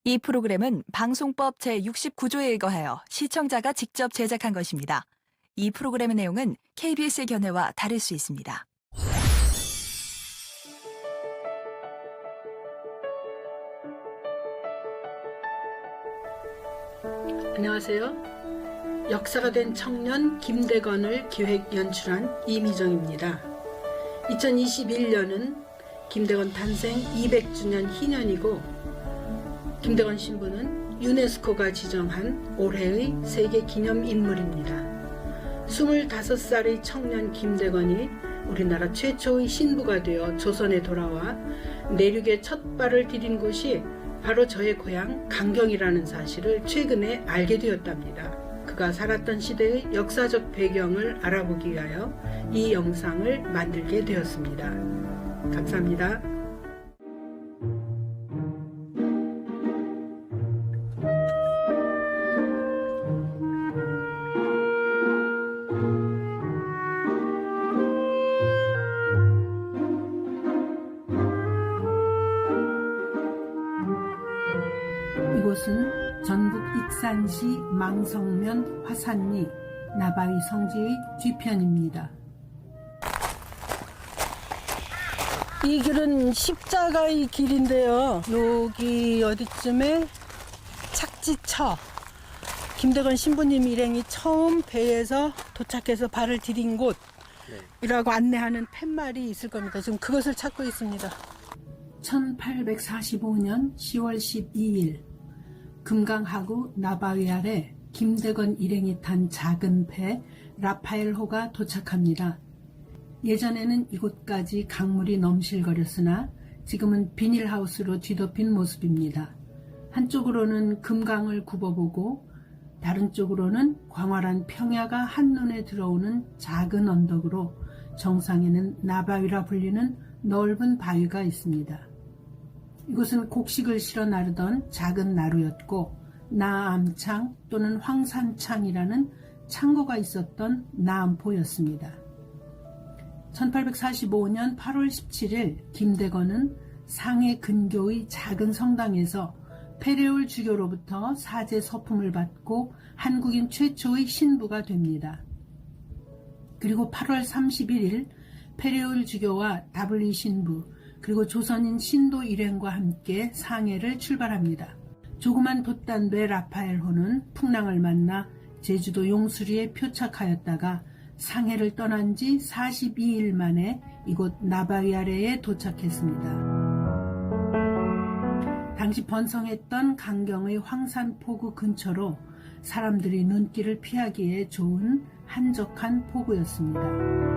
이 프로그램은 방송법 제69조에 의거하여 시청자가 직접 제작한 것입니다. 이 프로그램의 내용은 KBS의 견해와 다를 수 있습니다. 안녕하세요. 역사가 된 청년 김대건을 기획 연출한 이미정입니다. 2021년은 김대건 탄생 200주년 희년이고 김대건 신부는 유네스코가 지정한 올해의 세계 기념 인물입니다. 25살의 청년 김대건이 우리나라 최초의 신부가 되어 조선에 돌아와 내륙에 첫 발을 디딘 곳이 바로 저의 고향 강경이라는 사실을 최근에 알게 되었답니다. 그가 살았던 시대의 역사적 배경을 알아보기 위하여 이 영상을 만들게 되었습니다. 감사합니다. 이곳은 전북 익산시 망성면 화산리 나바위 성지의 뒤편입니다. 이 길은 십자가의 길인데요. 여기 어디쯤에 착지처 김대건 신부님 일행이 처음 배에서 도착해서 발을 디딘 곳이라고 안내하는 팻말이 있을 겁니다. 지금 그것을 찾고 있습니다. 1845년 10월 12일 금강하구 나바위 아래 김대건 일행이 탄 작은 배 라파엘호가 도착합니다. 예전에는 이곳까지 강물이 넘실거렸으나 지금은 비닐하우스로 뒤덮인 모습입니다. 한쪽으로는 금강을 굽어보고 다른 쪽으로는 광활한 평야가 한눈에 들어오는 작은 언덕으로 정상에는 나바위라 불리는 넓은 바위가 있습니다. 이곳은 곡식을 실어 나르던 작은 나루였고 나암창 또는 황산창이라는 창고가 있었던 나암포였습니다. 1845년 8월 17일 김대건은 상해 근교의 작은 성당에서 페레올 주교로부터 사제 서품을 받고 한국인 최초의 신부가 됩니다. 그리고 8월 31일 페레올 주교와 다블리 신부 그리고 조선인 신도 일행과 함께 상해를 출발합니다. 조그만 돛단배 라파엘호는 풍랑을 만나 제주도 용수리에 표착하였다가 상해를 떠난 지 42일 만에 이곳 나바위 아래에 도착했습니다. 당시 번성했던 강경의 황산포구 근처로 사람들이 눈길을 피하기에 좋은 한적한 포구였습니다.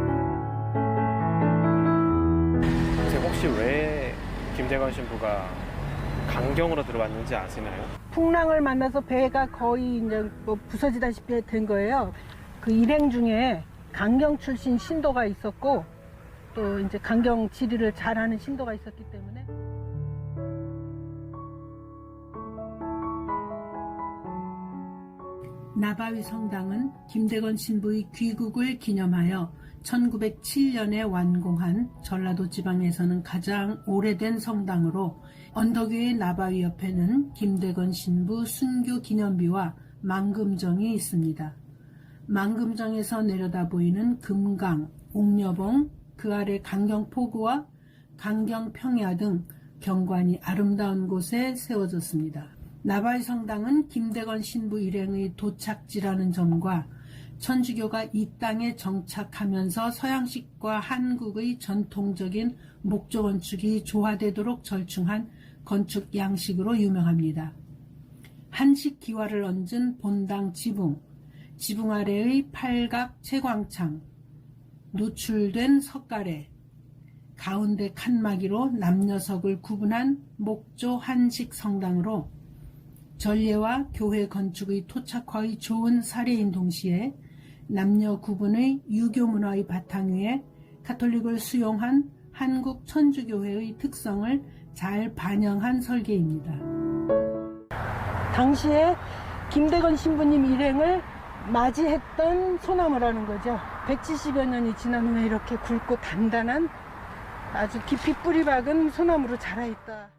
혹시 왜 김대건 신부가 강경으로 들어왔는지 아시나요? 풍랑을 만나서 배가 거의 이제 부서지다시피 된 거예요. 그 일행 중에 강경 출신 신도가 있었고 또 이제 강경 지리를 잘하는 신도가 있었기 때문에 나바위 성당은 김대건 신부의 귀국을 기념하여 1907년에 완공한 전라도 지방에서는 가장 오래된 성당으로 언덕 위의 나바위 옆에는 김대건 신부 순교 기념비와 망금정이 있습니다. 망금정에서 내려다 보이는 금강, 옥녀봉, 그 아래 강경포구와 강경평야 등 경관이 아름다운 곳에 세워졌습니다. 나바위 성당은 김대건 신부 일행의 도착지라는 점과 천주교가 이 땅에 정착하면서 서양식과 한국의 전통적인 목조 건축이 조화되도록 절충한 건축 양식으로 유명합니다. 한식 기와를 얹은 본당 지붕, 지붕 아래의 팔각 채광창, 누출된 석가래, 가운데 칸막이로 남녀석을 구분한 목조 한식 성당으로 전례와 교회 건축의 토착화의 좋은 사례인 동시에 남녀 구분의 유교 문화의 바탕 위에 가톨릭을 수용한 한국 천주교회의 특성을 잘 반영한 설계입니다. 당시에 김대건 신부님 일행을 맞이했던 소나무라는 거죠. 170여 년이 지난 후에 이렇게 굵고 단단한 아주 깊이 뿌리 박은 소나무로 자라있다.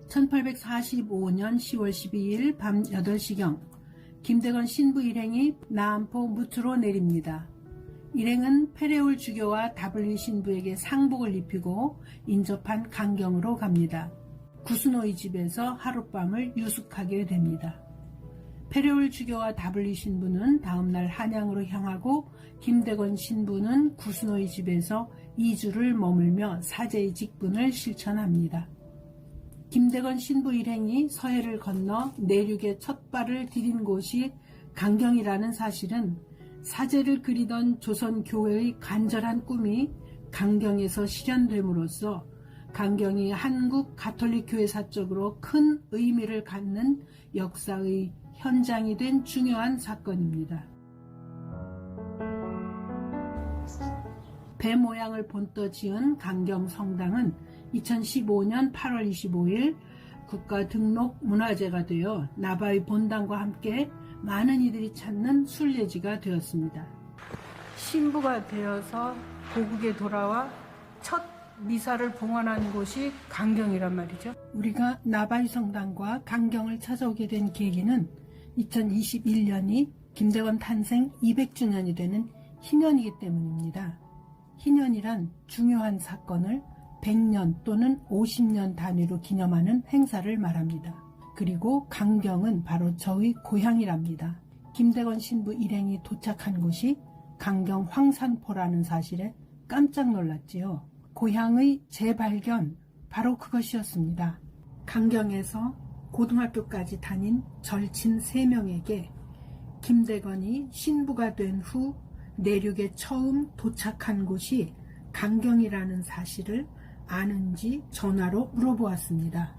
1845년 10월 12일 밤 8시경 김대건 신부 일행이 나안포 무트로 내립니다. 일행은 페레올 주교와 W 신부에게 상복을 입히고 인접한 강경으로 갑니다. 구스노이 집에서 하룻밤을 유숙하게 됩니다. 페레올 주교와 W 신부는 다음날 한양으로 향하고 김대건 신부는 구스노이 집에서 2주를 머물며 사제의 직분을 실천합니다. 김대건 신부 일행이 서해를 건너 내륙에 첫 발을 디딘 곳이 강경이라는 사실은 사제를 그리던 조선교회의 간절한 꿈이 강경에서 실현됨으로써 강경이 한국 가톨릭교회사적으로 큰 의미를 갖는 역사의 현장이 된 중요한 사건입니다. 배 모양을 본떠 지은 강경 성당은 2015년 8월 25일 국가 등록 문화재가 되어 나바위 본당과 함께 많은 이들이 찾는 순례지가 되었습니다. 신부가 되어서 고국에 돌아와 첫 미사를 봉헌한 곳이 강경이란 말이죠. 우리가 나바위 성당과 강경을 찾아오게 된 계기는 2021년이 김대건 탄생 200주년이 되는 희년이기 때문입니다. 희년이란 중요한 사건을 100년 또는 50년 단위로 기념하는 행사를 말합니다. 그리고 강경은 바로 저의 고향이랍니다. 김대건 신부 일행이 도착한 곳이 강경 황산포라는 사실에 깜짝 놀랐지요. 고향의 재발견, 바로 그것이었습니다. 강경에서 고등학교까지 다닌 절친 3명에게 김대건이 신부가 된 후 내륙에 처음 도착한 곳이 강경이라는 사실을 아는지 전화로 물어보았습니다.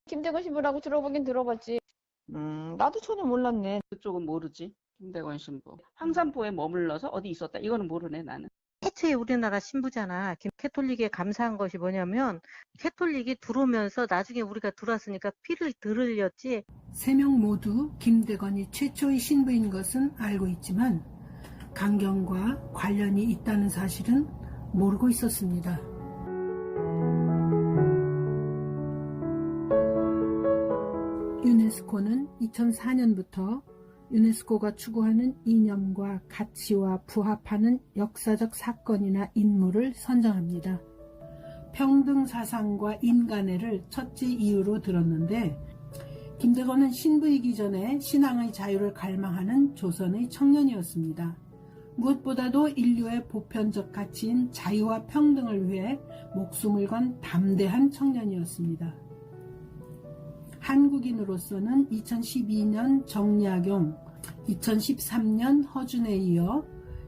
김대건 신부라고 들어보긴 들어봤지. 나도 전혀 몰랐네. 그쪽은 모르지. 김대건 신부. 황산포에 머물러서 어디 있었다. 이거는 모르네 나는. 최초의 우리나라 신부잖아. 캐톨릭에 감사한 것이 뭐냐면 캐톨릭이 들어오면서 나중에 우리가 들어왔으니까 피를 덜 흘렸지. 3명 모두 김대건이 최초의 신부인 것은 알고 있지만 강경과 관련이 있다는 사실은 모르고 있었습니다. 유네스코는 2004년부터 유네스코가 추구하는 이념과 가치와 부합하는 역사적 사건이나 인물을 선정합니다. 평등 사상과 인간애를 첫째 이유로 들었는데 김대건은 신부이기 전에 신앙의 자유를 갈망하는 조선의 청년이었습니다. 무엇보다도 인류의 보편적 가치인 자유와 평등을 위해 목숨을 건 담대한 청년이었습니다. 한국인으로서는 2012년 정약용, 2013년 허준에 이어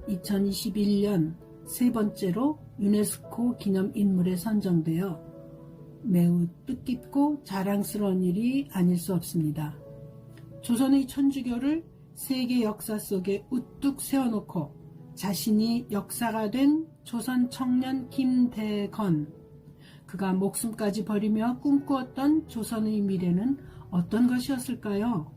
2021년 세 번째로 유네스코 기념인물에 선정되어 매우 뜻깊고 자랑스러운 일이 아닐 수 없습니다. 조선의 천주교를 세계 역사 속에 우뚝 세워놓고 자신이 역사가 된 조선 청년 김대건, 그가 목숨까지 버리며 꿈꾸었던 조선의 미래는 어떤 것이었을까요?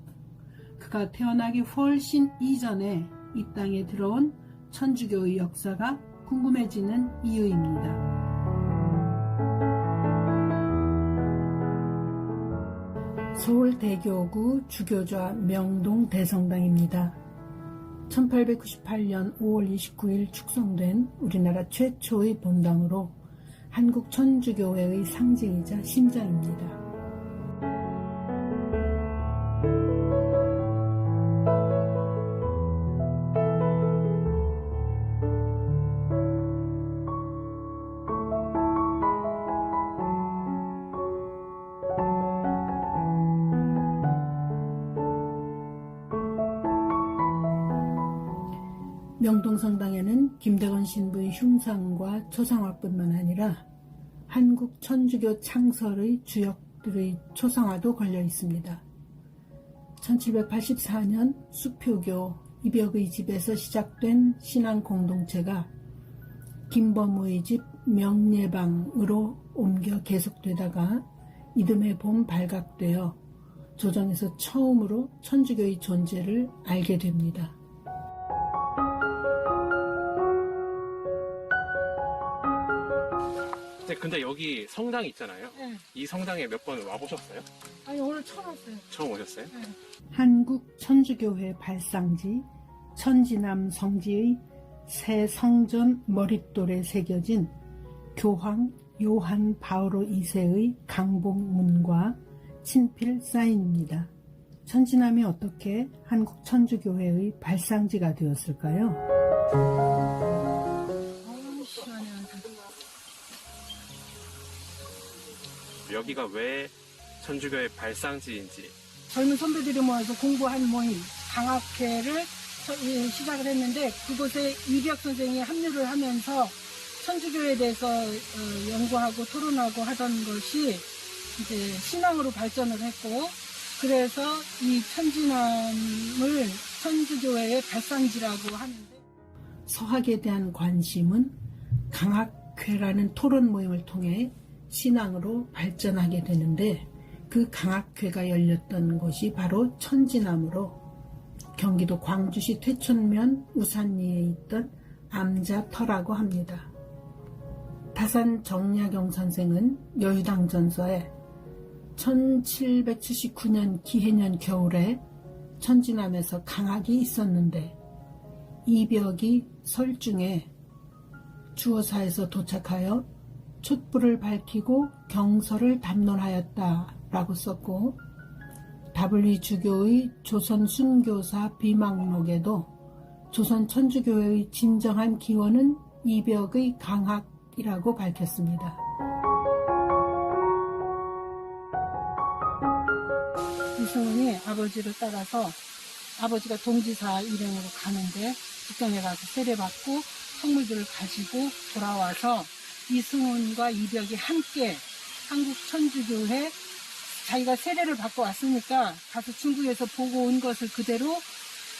그가 태어나기 훨씬 이전에 이 땅에 들어온 천주교의 역사가 궁금해지는 이유입니다. 서울 대교구 주교좌 명동 대성당입니다. 1898년 5월 29일 축성된 우리나라 최초의 본당으로 한국 천주교회의 상징이자 심장입니다. 명동성당에는 김대건 신부의 흉상과 초상화뿐만 아니라 한국 천주교 창설의 주역들의 초상화도 걸려 있습니다. 1784년 수표교 이벽의 집에서 시작된 신앙 공동체가 김범우의 집 명례방으로 옮겨 계속되다가 이듬해 봄 발각되어 조정에서 처음으로 천주교의 존재를 알게 됩니다. 네, 근데 여기 성당이 있잖아요. 네. 이 성당에 몇 번 와보셨어요? 아니 오늘 처음 왔어요. 처음 오셨어요? 한국 천주교회 발상지 천지남 성지의 새 성전 머릿돌에 새겨진 교황 요한 바오로 2세의 강복문과 친필 사인입니다. 천지남이 어떻게 한국 천주교회의 발상지가 되었을까요? 여기가 왜 천주교의 발상지인지. 젊은 선배들이 모여서 공부한 모임 강학회를 시작을 했는데 그곳에 이벽 선생이 합류를 하면서 천주교에 대해서 연구하고 토론하고 하던 것이 이제 신앙으로 발전을 했고, 그래서 이 천지남을 천주교회의 발상지라고 하는데, 서학에 대한 관심은 강학회라는 토론 모임을 통해 신앙으로 발전하게 되는데, 그 강학회가 열렸던 곳이 바로 천지남으로 경기도 광주시 퇴촌면 우산리에 있던 암자터라고 합니다. 다산 정약용 선생은 여유당전서에 1779년 기해년 겨울에 천지남에서 강학이 있었는데 이벽이 설중에 주어사에서 도착하여 촛불을 밝히고 경서를 담론하였다라고 썼고, W 주교의 조선 순교사 비망록에도 조선 천주교회의 진정한 기원은 이벽의 강학이라고 밝혔습니다. 이승훈이 아버지를 따라서 아버지가 동지사 일행으로 가는데 직전에 가서 세례받고 성물들을 가지고 돌아와서 이승훈과 이벽이 함께 한국 천주교회, 자기가 세례를 받고 왔으니까 가서 중국에서 보고 온 것을 그대로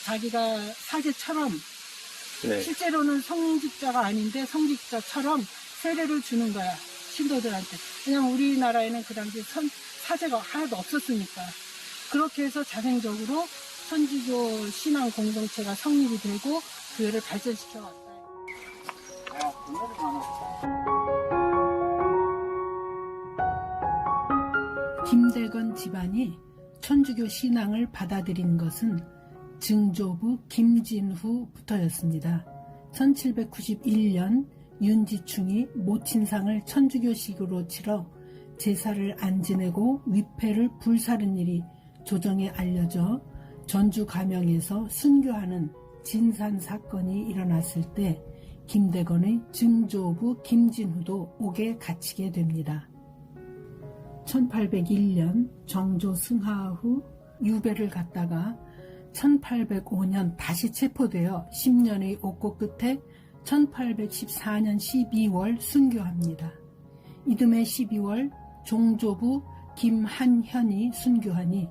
자기가 사제처럼, 네. 실제로는 성직자가 아닌데 성직자처럼 세례를 주는 거야, 신도들한테. 왜냐면 우리나라에는 그 당시 사제가 하나도 없었으니까. 그렇게 해서 자생적으로 천주교 신앙 공동체가 성립이 되고 교회를 발전시켜 왔어요. 김대건 집안이 천주교 신앙을 받아들인 것은 증조부 김진후부터였습니다. 1791년 윤지충이 모친상을 천주교식으로 치러 제사를 안 지내고 위패를 불사른 일이 조정에 알려져 전주 가명에서 순교하는 진산 사건이 일어났을 때 김대건의 증조부 김진후도 옥에 갇히게 됩니다. 1801년 정조 승하 후 유배를 갔다가 1805년 다시 체포되어 10년의 옥고 끝에 1814년 12월 순교합니다. 이듬해 12월 종조부 김한현이 순교하니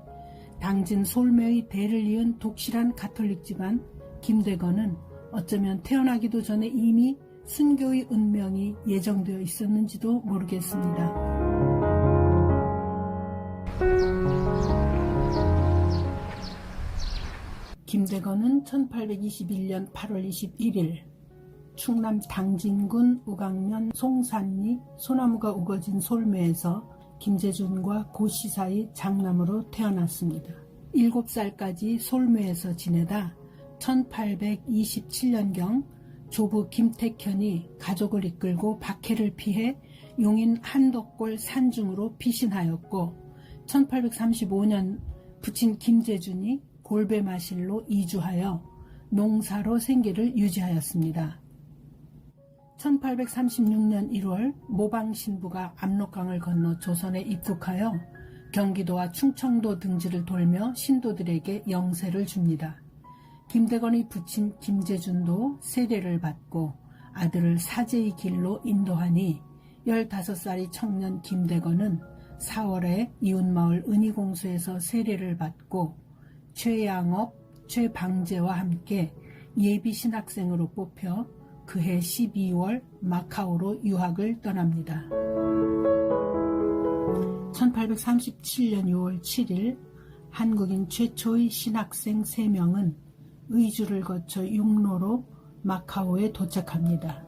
당진 솔매의 대를 이은 독실한 가톨릭 집안 김대건은 어쩌면 태어나기도 전에 이미 순교의 운명이 예정되어 있었는지도 모르겠습니다. 김대건은 1821년 8월 21일 충남 당진군 우강면 송산리 소나무가 우거진 솔매에서 김재준과 고씨 사이 장남으로 태어났습니다. 7살까지 솔매에서 지내다 1827년경 조부 김택현이 가족을 이끌고 박해를 피해 용인 한덕골 산중으로 피신하였고, 1835년 부친 김재준이 골배마실로 이주하여 농사로 생계를 유지하였습니다. 1836년 1월 모방신부가 압록강을 건너 조선에 입국하여 경기도와 충청도 등지를 돌며 신도들에게 영세를 줍니다. 김대건의 부친 김재준도 세례를 받고 아들을 사제의 길로 인도하니 15살의 청년 김대건은 4월에 이웃마을 은희공수에서 세례를 받고 최양업, 최방재와 함께 예비신학생으로 뽑혀 그해 12월 마카오로 유학을 떠납니다. 1837년 6월 7일 한국인 최초의 신학생 3명은 의주를 거쳐 육로로 마카오에 도착합니다.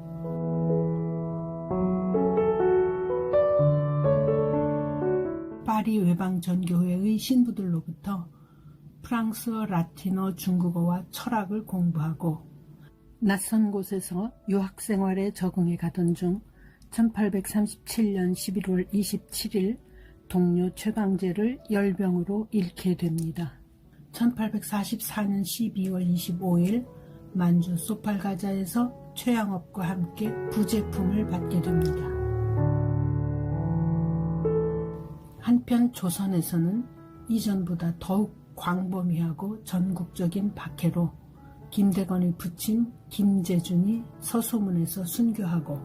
파리 외방전교회의 신부들로부터 프랑스어, 라틴어, 중국어와 철학을 공부하고 낯선 곳에서 유학생활에 적응해 가던 중 1837년 11월 27일 동료 최강제를 열병으로 잃게 됩니다. 1844년 12월 25일 만주 소팔가자에서 최양업과 함께 부제품을 받게 됩니다. 한편 조선에서는 이전보다 더욱 광범위하고 전국적인 박해로 김대건의 부친 김재준이 서소문에서 순교하고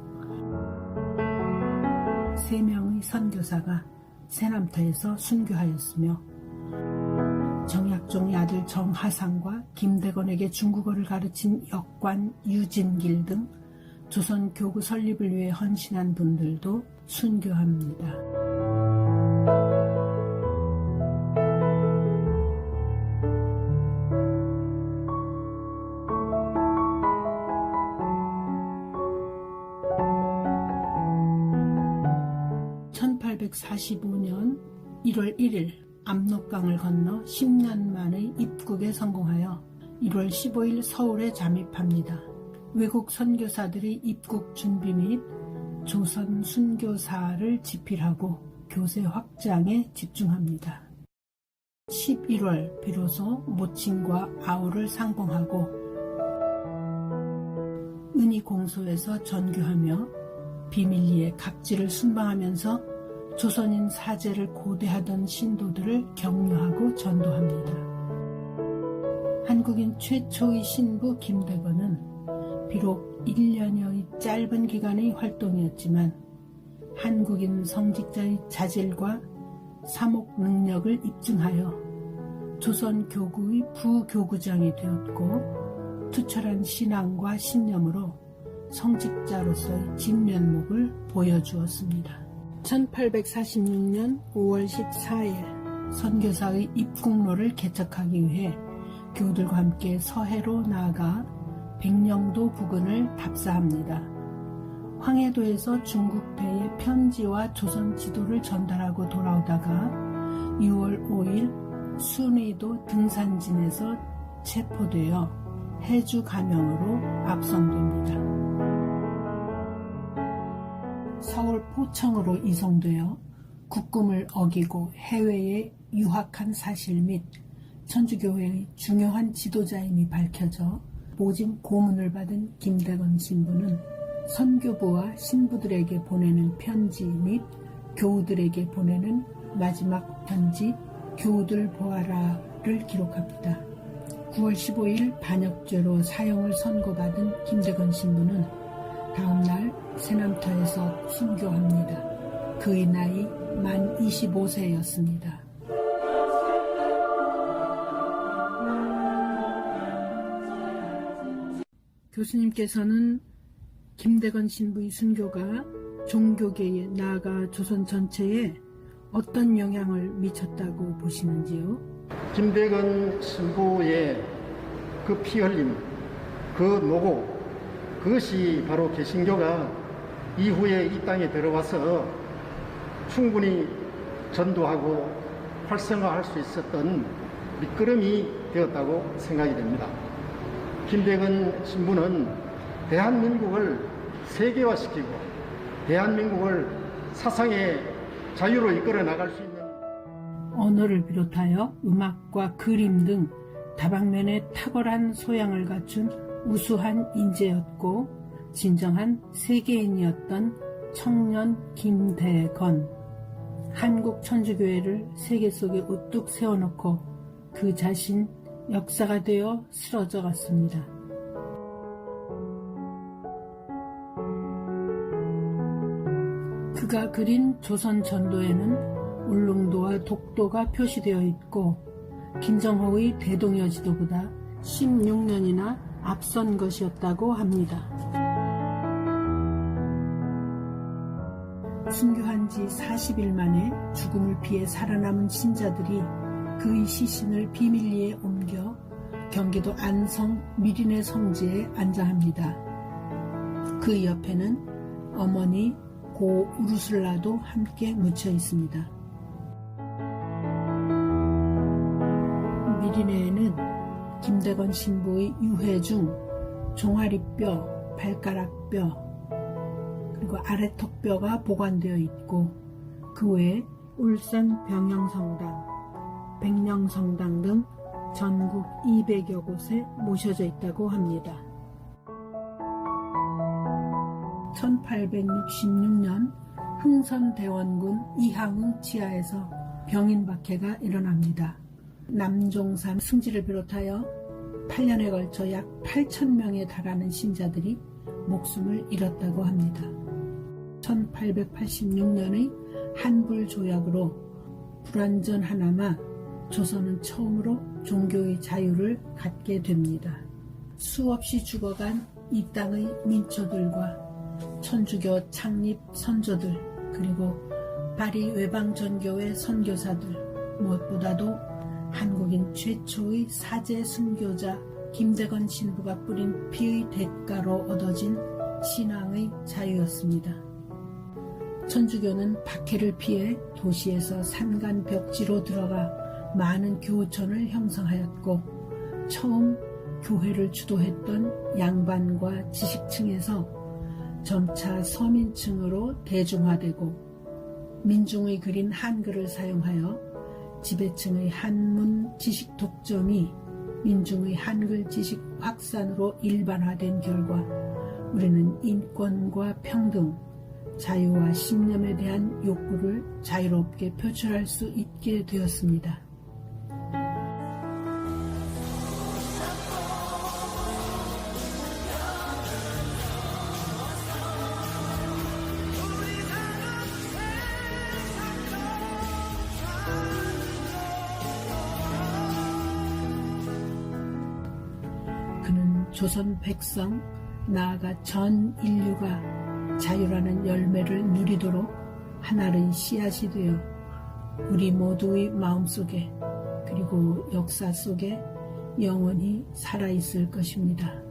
3명의 선교사가 세남터에서 순교하였으며 정약종의 아들 정하상과 김대건에게 중국어를 가르친 역관 유진길 등 조선 교구 설립을 위해 헌신한 분들도 순교합니다. (1845년 1월 1일) 압록강을 건너 10년 만의 입국에 성공하여 1월 15일 서울에 잠입합니다. 외국 선교사들이 입국 준비 및 조선 순교사를 집필하고 교세 확장에 집중합니다. 11월 비로소 모친과 아우를 상봉하고 은희공소에서 전교하며 비밀리에 각지를 순방하면서 조선인 사제를 고대하던 신도들을 격려하고 전도합니다. 한국인 최초의 신부 김대건은 비록 1년여의 짧은 기간의 활동이었지만 한국인 성직자의 자질과 사목 능력을 입증하여 조선 교구의 부교구장이 되었고 투철한 신앙과 신념으로 성직자로서의 진면목을 보여주었습니다. 1846년 5월 14일 선교사의 입국로를 개척하기 위해 교우들과 함께 서해로 나아가 백령도 부근을 답사합니다. 황해도에서 중국배에 편지와 조선 지도를 전달하고 돌아오다가 6월 5일 순의도 등산진에서 체포되어 해주 감형으로 압송됩니다. 서울 포청으로 이송되어 국금을 어기고 해외에 유학한 사실 및 천주교회의 중요한 지도자임이 밝혀져 모진 고문을 받은 김대건 신부는 선교부와 신부들에게 보내는 편지 및 교우들에게 보내는 마지막 편지 교우들 보아라를 기록합니다. 9월 15일 반역죄로 사형을 선고받은 김대건 신부는 다음날 세남터에서 순교합니다. 그의 나이 만 25세였습니다. 교수님께서는 김대건 신부의 순교가 종교계에 나아가 조선 전체에 어떤 영향을 미쳤다고 보시는지요? 김대건 신부의 그 피 흘림, 그 노고, 그것이 바로 개신교가 이후에 이 땅에 들어와서 충분히 전도하고 활성화할 수 있었던 밑거름이 되었다고 생각이 됩니다. 김대건 신부는 대한민국을 세계화시키고 대한민국을 사상의 자유로 이끌어 나갈 수 있는 언어를 비롯하여 음악과 그림 등 다방면에 탁월한 소양을 갖춘 우수한 인재였고 진정한 세계인이었던 청년 김대건. 한국 천주교회를 세계 속에 우뚝 세워놓고 그 자신 역사가 되어 쓰러져 갔습니다. 그가 그린 조선 전도에는 울릉도와 독도가 표시되어 있고 김정호의 대동여지도보다 16년이나 앞선 것이었다고 합니다. 순교한 지 40일 만에 죽음을 피해 살아남은 신자들이 그의 시신을 비밀리에 옮겨 경기도 안성 미린의 성지에 안장합니다. 그 옆에는 어머니 고 우르슬라도 함께 묻혀 있습니다. 어린애에는 김대건 신부의 유해 중 종아리뼈, 발가락뼈, 그리고 아래턱뼈가 보관되어 있고 그 외에 울산 병영성당, 백령성당 등 전국 200여 곳에 모셔져 있다고 합니다. 1866년 흥선대원군 이항의 지하에서 병인박해가 일어납니다. 남종산 승지를 비롯하여 8년에 걸쳐 약 8,000명에 달하는 신자들이 목숨을 잃었다고 합니다. 1886년의 한불조약으로 불완전 하나마 조선은 처음으로 종교의 자유를 갖게 됩니다. 수없이 죽어간 이 땅의 민초들과 천주교 창립 선조들 그리고 파리 외방전교회 선교사들 무엇보다도 한국인 최초의 사제 순교자 김대건 신부가 뿌린 피의 대가로 얻어진 신앙의 자유였습니다. 천주교는 박해를 피해 도시에서 산간 벽지로 들어가 많은 교촌을 형성하였고 처음 교회를 주도했던 양반과 지식층에서 점차 서민층으로 대중화되고 민중의 그린 한글을 사용하여 지배층의 한문 지식 독점이 민중의 한글 지식 확산으로 일반화된 결과 우리는 인권과 평등, 자유와 신념에 대한 욕구를 자유롭게 표출할 수 있게 되었습니다. 그는 조선 백성, 나아가 전 인류가 자유라는 열매를 누리도록 하나의 씨앗이 되어 우리 모두의 마음속에 그리고 역사 속에 영원히 살아있을 것입니다.